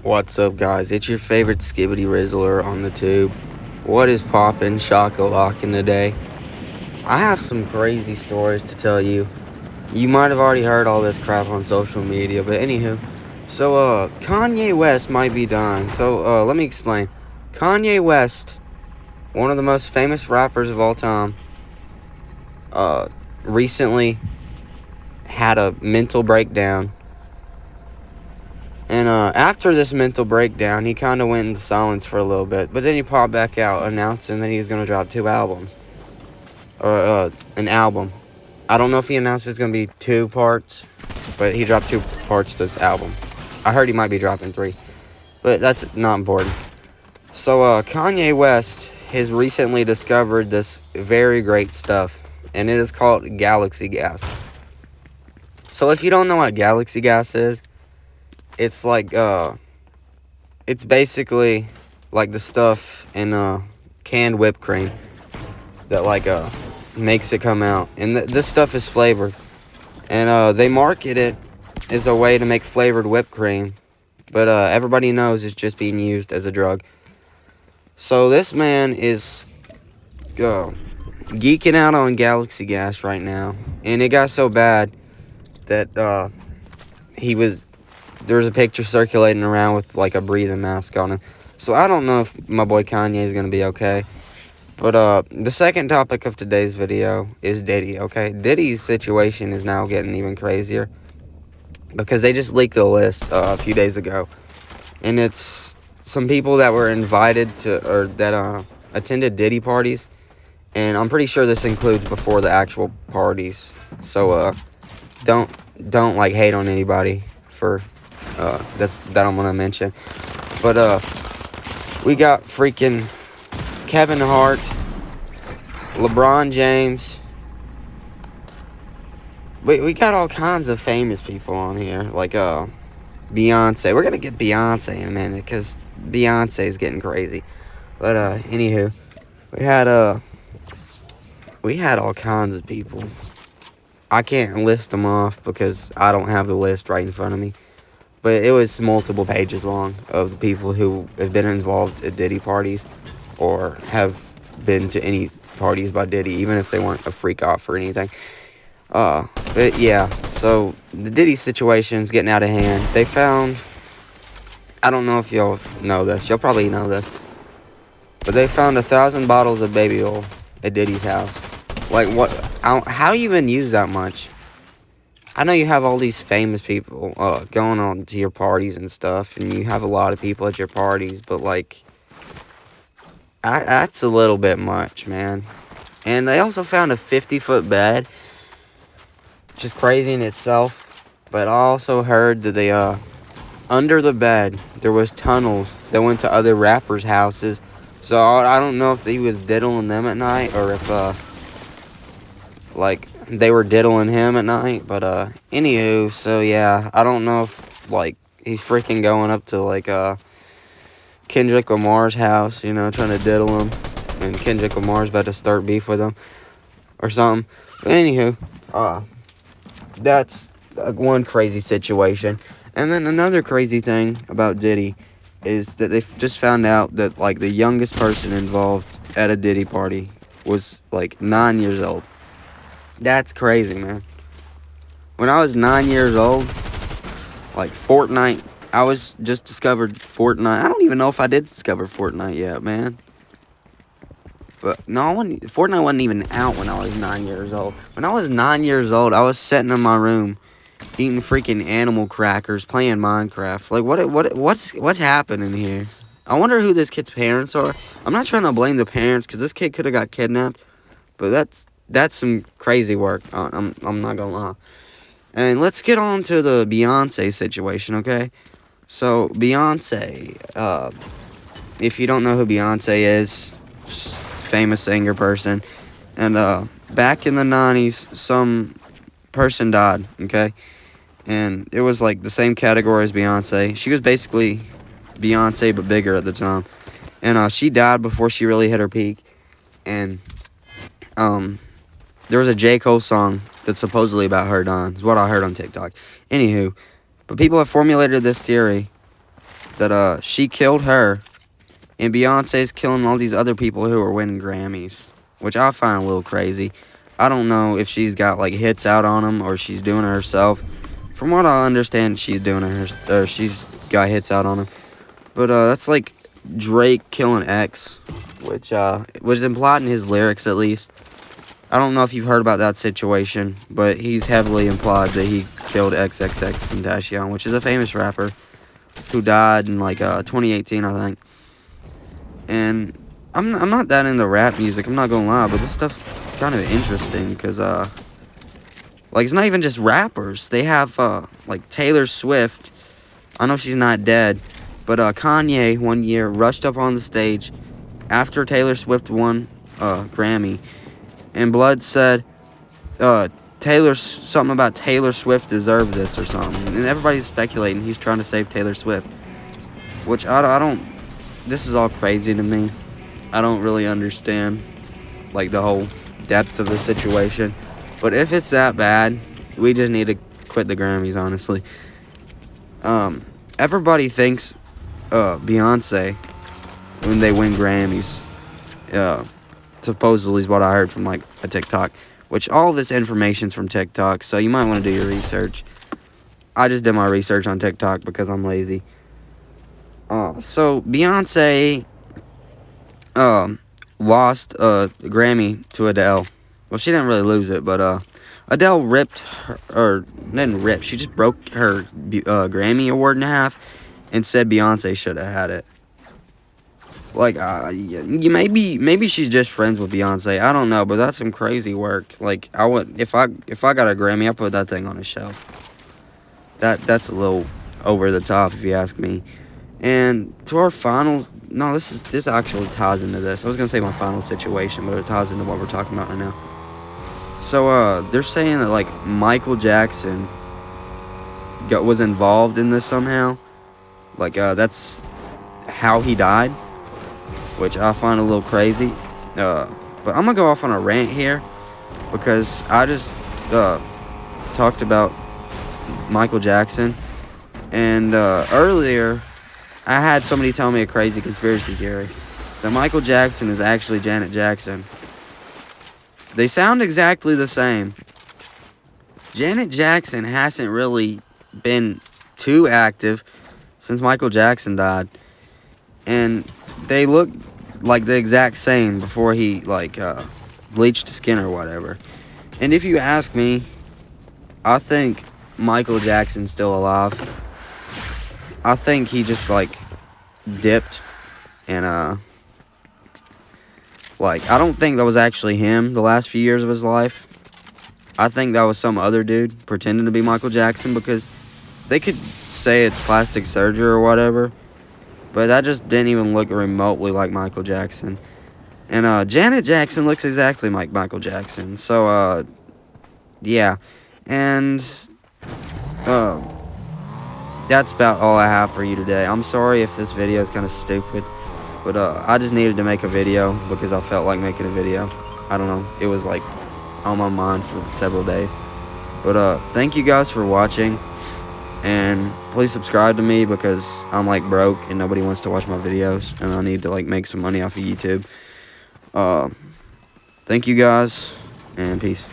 What's up, guys? It's your favorite Skibbity Rizzler on the tube. What is poppin', shock-a-lockin' today? I have some crazy stories to tell you. You might have already heard all this crap on social media, but anywho. So, Kanye West might be dying. So, let me explain. Kanye West, one of the most famous rappers of all time, recently had a mental breakdown. And after this mental breakdown, he kind of went into silence for a little bit. But then he popped back out, announcing that he was going to drop 2 albums. Or an album. I don't know if he announced it's going to be 2 parts, but he dropped 2 parts to this album. I heard he might be dropping 3, but that's not important. So Kanye West has recently discovered this very great stuff, and it is called Galaxy Gas. So if you don't know what Galaxy Gas is, it's like, it's basically like the stuff in canned whipped cream that like makes it come out, and this stuff is flavored, and they market it as a way to make flavored whipped cream, but everybody knows it's just being used as a drug. So this man is geeking out on Galaxy Gas right now, and it got so bad that there was a picture circulating around with like a breathing mask on him. So I don't know if my boy Kanye is gonna be okay. But the second topic of today's video is Diddy, okay? Diddy's situation is now getting even crazier because they just leaked the list a few days ago. And it's some people that were invited to, or that attended Diddy parties. And I'm pretty sure this includes before the actual parties. So don't like hate on anybody for that I'm gonna mention. But we got freaking Kevin Hart, LeBron James. We got all kinds of famous people on here, like Beyonce. We're gonna get Beyonce in a minute because Beyonce is getting crazy. But anywho, we had all kinds of people. I can't list them off because I don't have the list right in front of me. But it was multiple pages long of the people who have been involved at Diddy parties or have been to any parties by Diddy, even if they weren't a freak off or anything. But yeah, so the Diddy situation's getting out of hand. They found, I don't know if y'all know this, y'all probably know this, but they found 1,000 bottles of baby oil at Diddy's house. Like, what, how you even use that much? I know you have all these famous people going on to your parties and stuff, and you have a lot of people at your parties, but like, that's a little bit much, man. And they also found a 50-foot bed, which is crazy in itself. But I also heard that they under the bed there was tunnels that went to other rappers' houses. So I don't know if he was diddling them at night or if like they were diddling him at night. But anywho, so yeah, I don't know if like he's freaking going up to like Kendrick Lamar's house, you know, trying to diddle him, and Kendrick Lamar's about to start beef with him or something. But anywho, that's one crazy situation. And then another crazy thing about Diddy is that they just found out that like the youngest person involved at a Diddy party was like 9 years old. That's crazy, man. When I was 9 years old, like Fortnite, I was just discovered Fortnite. I don't even know if I did discover Fortnite yet, man. But no, Fortnite wasn't even out when I was 9 years old. When I was 9 years old, I was sitting in my room eating freaking animal crackers, playing Minecraft. Like, what's happening here? I wonder who this kid's parents are. I'm not trying to blame the parents because this kid could have got kidnapped, but that's some crazy work. I'm not gonna lie. And let's get on to the Beyonce situation, okay? So Beyonce, if you don't know who Beyonce is, famous singer person, and back in the 90s, some person died, okay? And it was like the same category as Beyonce. She was basically Beyonce but bigger at the time. And she died before she really hit her peak. And there was a J. Cole song that's supposedly about her dying. Is what I heard on TikTok. Anywho, but people have formulated this theory that she killed her, and Beyonce's killing all these other people who are winning Grammys, which I find a little crazy. I don't know if she's got like hits out on them or she's doing it herself. From what I understand, she's doing it or she's got hits out on him. But that's like Drake killing X, which was implied in his lyrics at least. I don't know if you've heard about that situation, but he's heavily implied that he killed XXX Tentacion, which is a famous rapper who died in like 2018, I think. And I'm not that into rap music, I'm not gonna lie, but this stuff's kind of interesting because like it's not even just rappers. They have like Taylor Swift. I know she's not dead, but Kanye one year rushed up on the stage after Taylor Swift won Grammy, and Blood said something about Taylor Swift deserved this or something, and everybody's speculating he's trying to save Taylor Swift, which I don't. This is all crazy to me. I don't really understand like the whole depth of the situation, but if it's that bad, we just need to quit the Grammys, honestly. Everybody thinks Beyonce, when they win Grammys, supposedly is what I heard from like a TikTok, which all this information's from TikTok, so you might want to do your research. I just did my research on TikTok because I'm lazy. So Beyonce lost a Grammy to Adele. Well, she didn't really lose it, but Adele ripped her, or didn't rip, she just broke her Grammy award in half and said Beyonce should have had it. Like, maybe she's just friends with Beyonce. I don't know, but that's some crazy work. Like, I would, if I got a Grammy, I'd put that thing on a shelf. That's a little over the top, if you ask me. And to our final, no, this actually ties into this. I was gonna say my final situation, but it ties into what we're talking about right now. So, they're saying that like Michael Jackson was involved in this somehow. Like, that's how he died, which I find a little crazy. But I'm gonna go off on a rant here because I just talked about Michael Jackson, and earlier I had somebody tell me a crazy conspiracy theory that Michael Jackson is actually Janet Jackson. They sound exactly the same. Janet Jackson hasn't really been too active since Michael Jackson died, and they look like the exact same before he like bleached his skin or whatever. And if you ask me, I think Michael Jackson's still alive. I think he just like dipped and like I don't think that was actually him the last few years of his life. I think that was some other dude pretending to be Michael Jackson, because they could say it's plastic surgery or whatever, but that just didn't even look remotely like Michael Jackson. And Janet Jackson looks exactly like Michael Jackson. So yeah. And that's about all I have for you today. I'm sorry if this video is kind of stupid, but I just needed to make a video because I felt like making a video. I don't know, it was like on my mind for several days. But thank you guys for watching, and please subscribe to me because I'm like broke and nobody wants to watch my videos, and I need to like make some money off of YouTube. Thank you guys, and peace.